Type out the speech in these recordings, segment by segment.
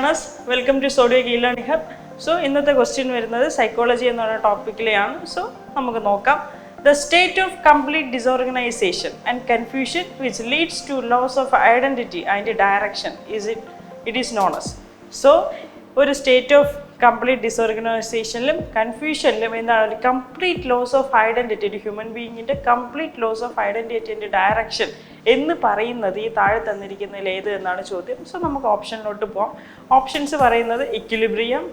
Learners, welcome to Sodio e-learning hub. So ഇന്നത്തെ question വരുന്നത് psychology എന്നുള്ള ടോപ്പിക്കിലെയാണ്. സോ നമുക്ക് നോക്കാം. The state of complete disorganization and confusion which leads to loss of identity and direction it is known as. So ഒരു state of complete ഡിസോർഗനൈസേഷനിലും കൺഫ്യൂഷനിലും എന്താണ് ഒരു കംപ്ലീറ്റ് ലോസ് ഓഫ് ഐഡൻറ്റിറ്റി, ഒരു ഹ്യൂമൻ ബീയിങ്ങിൻ്റെ കംപ്ലീറ്റ് ലോസ് ഓഫ് ഐഡൻറ്റിറ്റിൻ്റെ direction എന്ന് പറയുന്നത് ഈ താഴെ തന്നിരിക്കുന്നതിൽ ഏത് എന്നാണ് ചോദ്യം. സോ നമുക്ക് ഓപ്ഷനിലോട്ട് പോകാം. ഓപ്ഷൻസ് പറയുന്നത് equilibrium,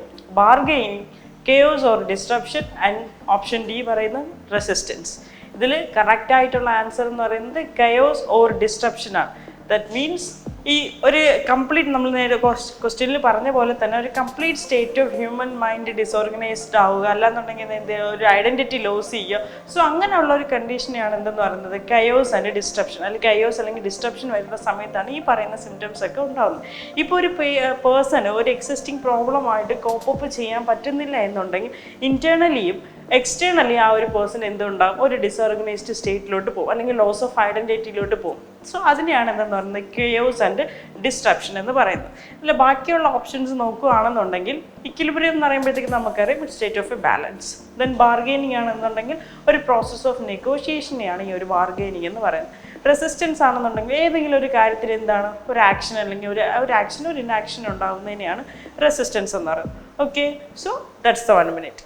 bargaining, chaos or disruption and option D പറയുന്നത് റെസിസ്റ്റൻസ്. ഇതിൽ കറക്റ്റ് ആയിട്ടുള്ള ആൻസർ എന്ന് പറയുന്നത് കെയോസ് ഓർ ഡിസ്ട്രപ്ഷൻ ആണ്. ദാറ്റ് മീൻസ് ഈ ഒരു കംപ്ലീറ്റ് നമ്മൾ നേരെ ക്വസ്റ്റ്യനിൽ പറഞ്ഞ പോലെ തന്നെ ഒരു complete state of human mind disorganised ആവുക, അല്ലാന്നുണ്ടെങ്കിൽ ഒരു ഐഡൻറ്റിറ്റി ലോസ് ചെയ്യുക. സോ അങ്ങനെയുള്ള ഒരു കണ്ടീഷനെയാണ് എന്തെന്ന് പറയുന്നത് കയോസ് ആൻഡ് ഡിസ്ട്രപ്ഷൻ. അല്ലെങ്കിൽ കയോസ് അല്ലെങ്കിൽ ഡിസ്ട്രപ്ഷൻ വരുന്ന സമയത്താണ് ഈ പറയുന്ന സിംറ്റംസ് ഒക്കെ ഉണ്ടാകുന്നത്. ഇപ്പോൾ ഒരു പേഴ്സണ് ഒരു എക്സിസ്റ്റിംഗ് പ്രോബ്ലമായിട്ട് കോപ്പപ്പ് ചെയ്യാൻ പറ്റുന്നില്ല എന്നുണ്ടെങ്കിൽ ഇൻറ്റേർണലിയും എക്സ്റ്റേണലി ആ ഒരു പേഴ്സൺ എന്തുണ്ടാകും, ഒരു ഡിസോർഗനൈസ്ഡ് സ്റ്റേറ്റിലോട്ട് പോകും, അല്ലെങ്കിൽ ലോസ് ഓഫ് ഐഡൻറ്റിറ്റിയിലോട്ട് പോകും. സോ അതിനെയാണ് എന്തെന്ന് പറയുന്നത് കെയോസ് ആൻഡ് ഡിസ്ട്രപ്ഷൻ എന്ന് പറയുന്നത്. അല്ല ബാക്കിയുള്ള ഓപ്ഷൻസ് നോക്കുകയാണെന്നുണ്ടെങ്കിൽ ഇക്വിലിബ്രിയം എന്ന് പറയുമ്പോഴത്തേക്ക് നമുക്കറിയാം ഒരു state of A balance. Then bargaining ആണെന്നുണ്ടെങ്കിൽ ഒരു പ്രോസസ് ഓഫ് നെഗോഷിയേഷനെയാണ് ഈ ഒരു ബാർഗെയിനിങ് എന്ന് പറയുന്നത്. റെസിസ്റ്റൻസ് ആണെന്നുണ്ടെങ്കിൽ ഏതെങ്കിലും ഒരു കാര്യത്തിൽ എന്താണ് ഒരു ആക്ഷൻ അല്ലെങ്കിൽ ഒരു ആക്ഷൻ ഒരു ഇനാക്ഷൻ ഉണ്ടാകുന്നതിനെയാണ് റെസിസ്റ്റൻസ് എന്ന് പറയുന്നത്. Okay, so that's the 1 minute.